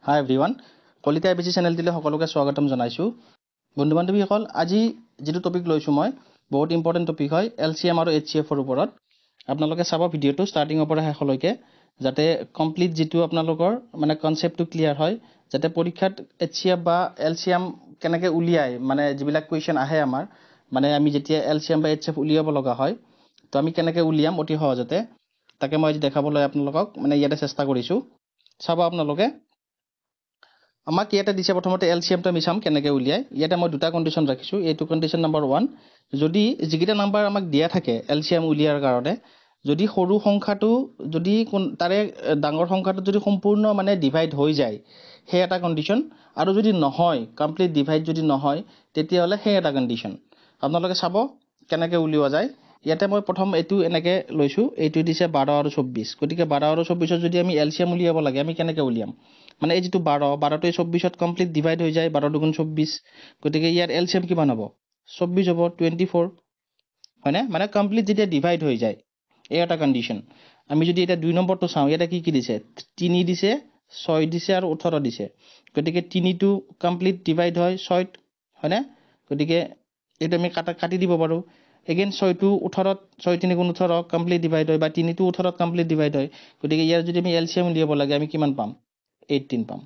Hi everyone. Kalita ABC চেনেলটিলে সকলোকে স্বাগতম জনাইছো। বন্ধু বান্ধৱীসকল আজি যেটো টপিক লৈছো মই বহুত ইম্পৰ্টেন্ট টপিক হয় এলসিএম আৰু এইচসিএফ ৰ ওপৰত। আপোনালোকে চাব ভিডিওটো ষ্টাৰ্টিংৰ পৰা শেষলৈকে যাতে কমপ্লিট যেটো আপোনালোকৰ মানে কনসেপ্টটো ক্লিয়াৰ হয় যাতে পৰীক্ষাত এইচসিএফ বা এলসিএম কেনেকৈ উলিয়াই মানে যিবিলাক কোৱেশ্চন আহে আমাৰ মানে আমি যেতিয়া এলসিএম বা এইচসিএফ উলিয়াব লগা হয় তো আমি কেনেকৈ উলিয়াম অতি সহজতে তাকে মই আজি দেখাবলৈ আপোনালোকক মানে ইয়াতে চেষ্টা কৰিছো। চাব আপোনালোকে আমাক ইয়াতে দিছে প্ৰথমতে এলসিএমটো আমি চাম কেনেকৈ উলিয়াই ইয়াতে মই দুটা কন্ডিশন ৰাখিছো এইটো কন্ডিশন নাম্বাৰ 1 যদি যিকিটা নাম্বাৰ আমাক দিয়া থাকে এলসিএম উলিয়াৰ কাৰণে যদি সৰু সংখ্যাটো যদি তাৰে ডাঙৰ সংখ্যাটো যদি সম্পূৰ্ণ মানে ডিভাইড হৈ যায় হে এটা কন্ডিশন আৰু যদি নহয় কমপ্লিট ডিভাইড যদি নহয় তেতিয়া হলে হে এটা কন্ডিশন আপোনালোকে চাব কেনেকৈ উলিওৱা যায় ইয়াতে মই প্ৰথম এটো এনেকৈ লৈছো এইটো দিছে 12 আৰু 24 গতিকে 12 আৰু 24 যদি আমি এলসিএম উলিয়াব লাগে আমি কেনেকৈ উলিয়াম মানে এই যেটো 12 টো 24 ত কমপ্লিট ডিভাইড হৈ যায় 12 দুগুণ 24 গতিকে ইয়াৰ এলসিএম কিমান হ'ব 24 হ'ব 24 হয়নে মানে কমপ্লিট যেতিয়া ডিভাইড হৈ যায় এই এটা কন্ডিশন আমি যদি এটা 2 নম্বৰটো চাও এটা কি দিছে 3 দিছে 6 দিছে আৰু 18 দিছে গতিকে 3 টো কমপ্লিট ডিভাইড হয় 6 হয়নে গতিকে এটা আমি কাটি দিব পাৰো এগেইন 6 টো 18 6 3 গুণ 18 কমপ্লিট ডিভাইড হয় বা 3 টো 18 কমপ্লিট ডিভাইড হয় গতিকে ইয়াৰ যদি আমি এলসিএম উলিয়াব লাগে আমি কিমান পাম 18 পাম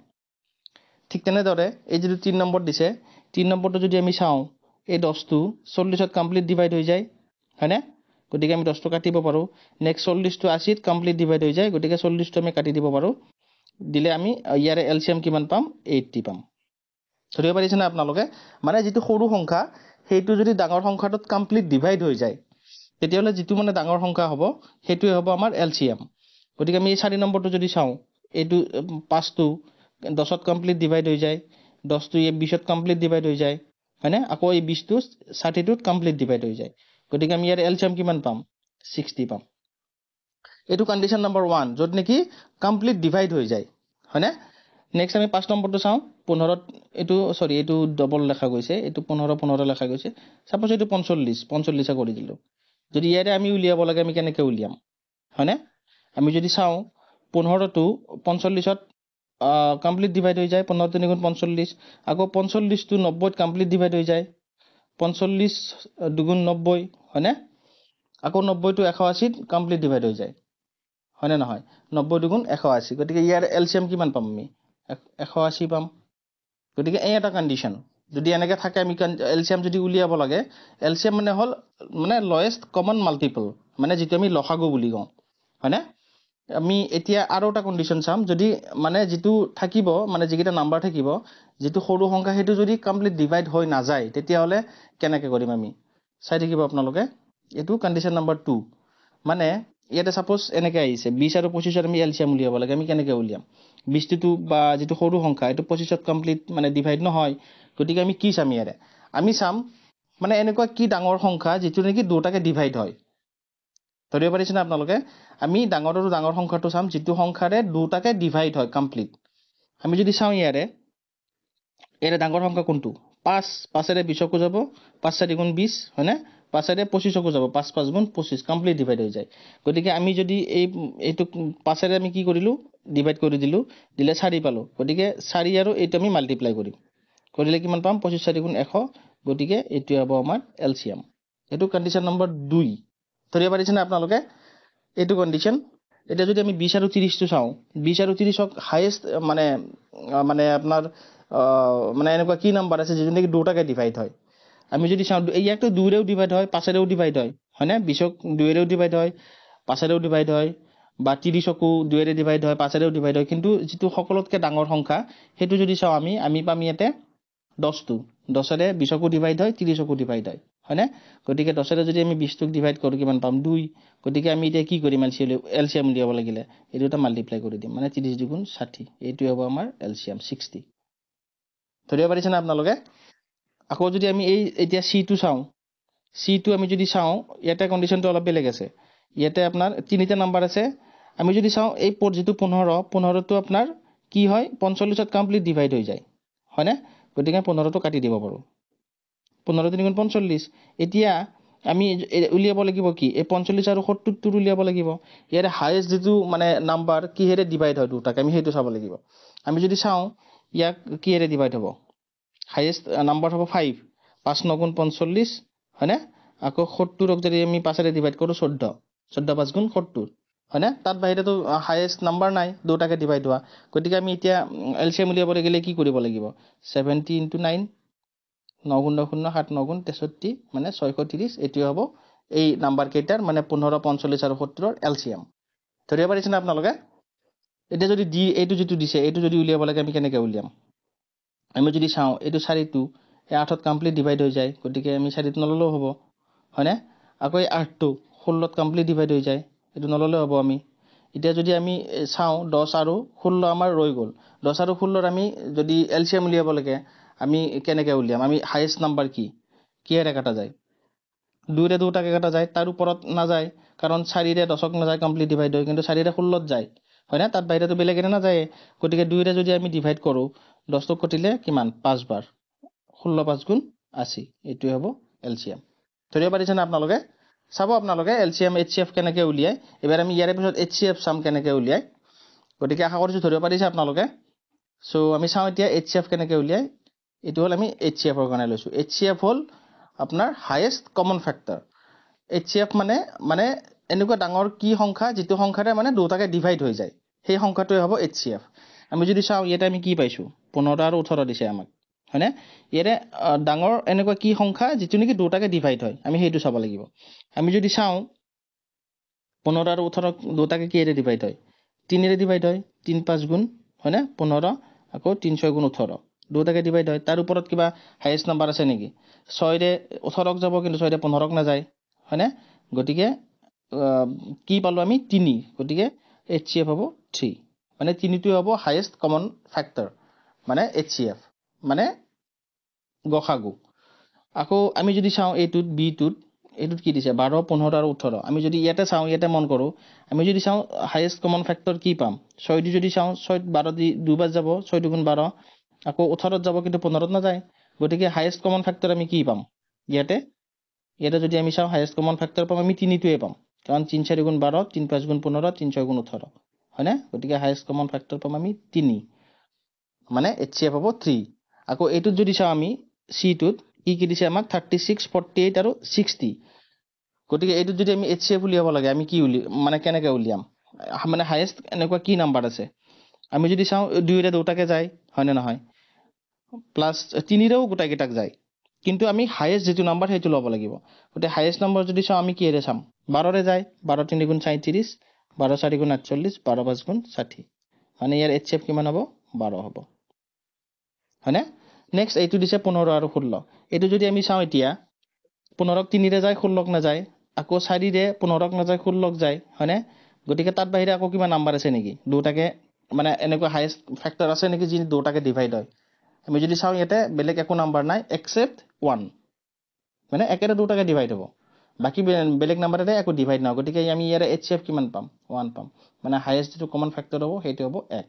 ঠিক তেনেদৰে এই যেটো 3 নম্বৰ দিছে 3 নম্বৰটো যদি আমি চাও এই 10 টো 40 ত কমপ্লিট ডিভাইড হৈ যায় হয়নে গতিকে আমি 10 টো কাটিব পাৰো নেক্সট 40 টো 80 ত কমপ্লিট ডিভাইড হৈ যায় গতিকে 40 টো আমি কাটি দিব পাৰো দিলে আমি ইয়াৰে এলসিএম কিমান পাম 80 পাম ধৰিব পাৰিছে না আপোনালোকে মানে যেটো সৰু সংখ্যা হেতু যদি ডাঙৰ সংখ্যাটোত কমপ্লিট ডিভাইড হৈ যায় তেতিয়ালে যেটো মানে ডাঙৰ সংখ্যা হ'ব হেতুই হ'ব আমাৰ এলসিএম গতিকে আমি 4 নম্বৰটো যদি চাও এইটো 5 টো 10 ত কমপ্লিট ডিভাইড হৈ যায় 10 টো 20 ত কমপ্লিট ডিভাইড হৈ যায় হয়নে আকৌ এই 20 টো 60 ত কমপ্লিট ডিভাইড হৈ যায় গতিকে আমি ইয়াৰ এলসিএম কিমান পাম 60 পাম এইটো কন্ডিশন নাম্বাৰ 1 যত নেকি কমপ্লিট ডিভাইড হৈ যায় হয়নে নেক্সট আমি 5 নম্বৰটো চাও 15 এইটো সৰি এইটো ডবল লেখা গৈছে এইটো 15 লেখা গৈছে সাপোজ এইটো 45 কৰি দিলো যদি ইয়াৰে আমি উলিয়াব লাগে আমি কেনেকৈ উলিয়াম হয়নে আমি যদি চাও 15 টো 45 ত কমপ্লিট ডিভাইড হৈ যায় 15 3 গুণ 45 আকৌ 45 টো 90 ত কমপ্লিট ডিভাইড হৈ যায় 45 দুগুণ 90 হয়নে আকৌ 90 টো 180 ত কমপ্লিট ডিভাইড হৈ যায় হয়নে নহয় 90 দুগুণ 180 গতিকে ইয়াৰ এলসিএম কিমান পাম আমি 180 পাম গতিকে এই এটা কন্ডিশন যদি এনেকৈ থাকে আমি এলসিএম যদি উলিয়াব লাগে এলসিএম মানে হল মানে লয়েষ্ট কমন মাল্টিপল মানে যেটো আমি লসাগু বুলি কওঁ হয়নে আমি এতিয়া আৰু এটা কন্ডিশন চাম যদি মানে যেটো থাকিব মানে যিকিটা নাম্বাৰ থাকিব যেটো সৰু সংখ্যা হেতু যদি কমপ্লিট ডিভাইড হৈ না যায় তেতিয়া হলে কেনেকৈ কৰিম আমি চাই থাকিব আপোনালোকে এটো কন্ডিশন নাম্বাৰ 2 মানে ইয়াতে সাপোজ এনেকৈ আহিছে 20 আৰু 25 ৰ আমি এলসিএম উলিয়াব লাগে আমি কেনেকৈ উলিয়াম 20 টো বা যেটো সৰু সংখ্যা এটো 25 ত কমপ্লিট মানে ডিভাইড নহয় গতিকে আমি কি চাম ইয়াৰে আমি চাম মানে এনেকুৱা কি ডাঙৰ সংখ্যা যেটো নেকি দুটাকে ডিভাইড হয় ধৰিব পাৰিছে না আপোনালোকে আমি ডাঙৰ আৰু ডাঙৰ সংখ্যাটো চাম যেটো সংখ্যাৰে দুটাকে ডিভাইড হয় কমপ্লিট আমি যদি চাও ইয়াৰে এৰে ডাঙৰ সংখ্যা কোনটো 5 এৰে 20 কো যাব 5 4 গুণ 20 হয়নে 5 এৰে 25 কো যাব 5 5 গুণ 25 কমপ্লিট ডিভাইড হৈ যায় গতিকে আমি যদি এইটো 5 এৰে আমি কি কৰিলো ডিভাইড কৰি দিলো দিলে 4 পালো গতিকে 4 আৰু এইটো আমি মাল্টিপ্লাই কৰিম কৰিলে কিমান পাম 25 4 গুণ 100 গতিকে এটো হ'ব আমাৰ এলসিএম এটো কন্ডিশন নাম্বাৰ 2 ধৰিব পাৰিছে না আপোনালোকে এটো কন্ডিশন এটা যদি আমি 20 আৰু 30 টো চাও 20 আৰু 30 ক হাইয়েস্ট মানে মানে আপোনাৰ মানে এনেকুৱা কি নাম্বাৰ আছে যেটো নেকি দুটাকে ডিভাইড হয় আমি যদি চাও ইয়াকটো 2 ৰেও ডিভাইড হয় 5 ৰেও ডিভাইড হয় হয়নে 20 ক 2 ৰেও ডিভাইড হয় 5 ৰেও ডিভাইড হয় বা 30 কো 2 ৰে ডিভাইড হয় 5 ৰেও ডিভাইড হয় কিন্তু যেটো সকলোতকে ডাঙৰ সংখ্যা হেতু যদি চাও আমি পাম ইয়াতে 10 টো 10 ৰে 20 কো ডিভাইড হয় 30 কো ডিভাইড হয় হয়নে গতিকে 10 ৰে যদি আমি 20 ক ডিভাইড কৰো কিমান পাম 2 গতিকে আমি এতিয়া কি কৰিম এলসিএম উলিয়াব লাগিলে এই দুটা মাল্টিপ্লাই কৰি দিম মানে 30 দুগুণ 60 এইটো হ'ব আমাৰ এলসিএম 60 ধৰিব পাৰিছে না আপোনালোকে আকৌ যদি আমি এই এতিয়া সি টো চাও সি টো আমি যদি চাও ইয়াতে কন্ডিশনটো অলপ বেলেগ আছে ইয়াতে আপোনাৰ তিনিটা নাম্বাৰ আছে আমি যদি চাও এই যেটো 15 টো আপোনাৰ কি হয় 45 ত কমপ্লিট ডিভাইড হৈ যায় হয়নে গতিকে 15 টো কাটি দিব পাৰো 15 3 গুণ 45 এতিয়া আমি উলিয়াব লাগিব কি এই 45 আৰু 70 উলিয়াব লাগিব ইয়াৰে হাইয়েস্ট যেটো মানে নাম্বাৰ কিহেৰে ডিভাইড হয় দুটাকে আমি হেতু চাব লাগিব আমি যদি চাও ইয়াক কিহেৰে ডিভাইড হ'ব হাইয়েস্ট নাম্বাৰ হ'ব 5 5 9 গুণ 45 হয়নে আকৌ 70 ক যদি আমি 5 ৰে ডিভাইড কৰো 14 14 5 গুণ 70 হয়নে তাত বাহিৰে তো হাইয়েস্ট নাম্বাৰ নাই দুটাকে ডিভাইড হোৱা গতিকে আমি এতিয়া এলসিএম উলিয়াব গলে কি কৰিব লাগিব 70 * 9 9 গুণ 0 7 9 গুণ 63 মানে 630 এটি হ'ব এই নাম্বাৰ কেইটাৰ মানে 15 45 আৰু 70 ৰ এলসিএম ধৰিব পাৰিছে না আপোনালোকে এটা যদি দি এইটো যেটো দিছে এইটো যদি উলিয়াব লাগে আমি কেনেকৈ উলিয়াম আমি যদি চাও এইটো 4টো এই 8ত কমপ্লিট ডিভাইড হৈ যায় গতিকে আমি 4ত নললেও হ'ব হয়নে আকৌ এই 8টো 16ত কমপ্লিট ডিভাইড হৈ যায় এইটো নললেও হ'ব আমি এতিয়া যদি আমি চাও 10 আৰু 16 আমাৰ ৰৈ গল 10 আৰু 16 ৰ আমি যদি এলসিএম উলিয়াব লাগে আমি কেনেকৈ উলিয়াম আমি হাইয়েস্ট নাম্বাৰ কিহেৰে কাটা যায় 2 ৰে দুটাকে কাটা যায় তাৰ ওপৰত না যায় কাৰণ 4 ৰে 10ক না যায় কমপ্লিট ডিভাইড হয় কিন্তু 4 ৰে 16ত যায় হয় না তাত বাইৰেতো বেলেগ না যায় গতিকে 2 ৰে যদি আমি ডিভাইড কৰো 10 ক কটিলে কিমান 5 বাৰ 16 5 গুণ 80 এটোই হ'ব এলসিএম ধৰিব পাৰিছে না আপোনালোকে চাব আপোনালোকে এলসিএম এইচসিএফ কেনেকৈ উলিয়ায় এবাৰ আমি ইয়াৰে পিছত এইচসিএফ সাম কেনেকৈ উলিয়ায় গতিকে আশা কৰিছো ধৰিব পাৰিছে আপোনালোকে সো আমি চাও এতিয়া এইচসিএফ কেনেকৈ উলিয়ায় এটো হল আমি এইচসিএফ ৰ কাৰণে লৈছো এইচসিএফ হল আপোনাৰ হাইয়েস্ট কমন ফ্যাক্টৰ এইচসিএফ মানে এনেকুৱা ডাঙৰ কি সংখ্যা যেটো সংখ্যাৰে মানে দুটাকে ডিভাইড হৈ যায় সেই সংখ্যাটোই হ'ব এইচসিএফ আমি যদি চাও ইয়াতে আমি কি পাইছো 15 আৰু 18 দিছে আমাক হয়নে ইয়াৰে ডাঙৰ এনেকুৱা কি সংখ্যা যেটো নেকি দুটাকে ডিভাইড হয় আমি হেতু চাব লাগিব আমি যদি চাও 15 আৰু 18 দুটাকে কিহেৰে ডিভাইড হয় 3 ৰে ডিভাইড হয় 3 5 গুণ হয়নে 15 আকৌ 3 6 গুণ 18 দুটাকে ডিভাইড হয় তাৰ ওপৰত কিবা হাইয়েস্ট নাম্বাৰ আছে নেকি 6 ৰে 18 ক যাব কিন্তু 6 ৰে 15 ক না যায় হয়নে গতিকে কি পালো আমি 3 গতিকে এইচসিএফ হ'ব 3 মানে 3টো হ'ব হাইয়েস্ট কমন ফ্যাক্টৰ মানে এইচসিএফ মানে গসাগু আকৌ আমি যদি চাও এটোত বি টোত এটোত কি দিছে 12 15 আৰু 18 আমি যদি ইয়াতে চাও ইয়াতে মন কৰো আমি যদি চাও হাইয়েস্ট কমন ফ্যাক্টৰ কি পাম 6 দি যদি চাও 6 12 দি দুবাৰ যাব 6 গুণ 12 আকৌ 18ত যাব কিন্তু 15ত না যায় গতিকে হাইয়েস্ট কমন ফ্যাক্টৰ আমি কি পাম ইয়াতে যদি আমি চাও হাইয়েস্ট কমন ফ্যাক্টৰ পাম আমি 3টোৱে পাম কাৰণ 3 4 গুণ 12 3 5 গুণ 15 3 6 গুণ 18 হয়নে গতিকে হাইয়েস্ট কমন ফ্যাক্টৰ পাম আমি 3 মানে এইচসিএফ হ'ব 3 আকৌ এটোত যদি চাও আমি সি টোত কি দিছে আমাক 36 48 আৰু 60 গতিকে এটোত যদি আমি এইচসিএফ উলিয়াব লাগে আমি কি মানে কেনেকৈ উলিয়াম মানে হাইয়েস্ট এনেকুৱা কি নাম্বাৰ আছে আমি যদি চাও 2 ৰে দুটাকে যায় হয়নে নহয় প্লাস 3 ৰেও গোটাই কেটাক যায় কিন্তু আমি হাইয়েস্ট যেটো নাম্বাৰ হেতু লব লাগিব গতে হাইয়েস্ট নাম্বাৰ যদি চাও আমি কিহেৰে চাম 12 ৰে যায় 12 3 গুণ 37 12 4 গুণ 48 12 5 গুণ 60 মানে ইয়াৰ এইচসিএফ কিমান হ'ব 12 হ'ব হয়নে নেক্সট এইটো দিছে 15 আৰু 16 এটো যদি আমি চাও এতিয়া 15 ক 3 ৰে যায় 16 ক না যায় আকৌ 4 ৰে 15 ক না যায় 16 ক যায় হয়নে গতিকে তাত বাহিৰে আকৌ কিবা নাম্বাৰ আছে নেকি দুটাকে মানে এনেকুৱা হাইয়েস্ট ফ্যাক্টৰ আছে নেকি যি দুটাকে ডিভাইড হয় আমি যদি চাও ইয়াতে বেলেগ একো নাম্বাৰ নাই এক্সেপ্ট 1 মানে একেৰে দুটাকে ডিভাইড হ'ব বাকি বেলেগ নাম্বাৰেৰে একো ডিভাইড নহয় গতিকে আমি ইয়াৰে এইচসিএফ কিমান পাম 1 পাম মানে হাইয়েস্ট যেটো কমন ফ্যাক্টৰ হ'ব হেতু হ'ব 1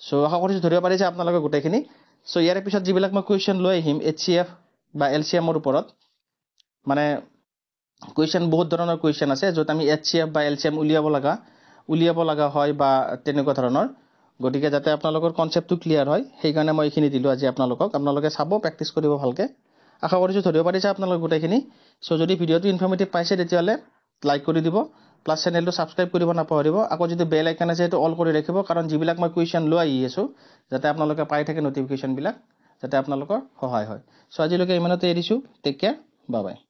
সো আশা কৰিছো ধৰিব পাৰিছে আপোনালোকে গোটেইখিনি সো ইয়াৰে পিছত যিবিলাক মই কোৱেশ্চন লৈ আহিম এইচসিএফ বা এলসিএম ৰ ওপৰত মানে কোৱেশ্চন বহুত ধৰণৰ কোৱেশ্চন আছে যত আমি এইচসিএফ বা এলসিএম উলিয়াব লাগা হয় বা তেনেকুৱা ধৰণৰ গতিকে যাতে আপোনালোকৰ কনসেপ্টটো ক্লিয়াৰ হয় সেই কাৰণে মই এইখিনি দিলো আজি আপোনালোকে চাব প্ৰেক্টিস কৰিব ভালকে আশা কৰিছো ধৰিব পাৰিছে আপোনালোকে গোটেইখিনি সো যদি ভিডিওটো ইনফৰমেটিভ পাইছে তেতিয়ালে লাইক কৰি দিব প্লাস চেনেলটো সাবস্ক্ৰাইব কৰিব নাপাহৰিব আকৌ যদি বেল আইকন আছে এটো অল কৰি ৰাখিব কাৰণ যিবিলাক মই কোৱেশ্চন লৈ আহি আছো যাতে আপোনালোকে পাই থাকে নটিফিকেশন বিলাক যাতে আপোনালোকৰ সহায় হয় সো আজিলৈকে ইমানতে এৰিছো টেক কেয়াৰ বাই বাই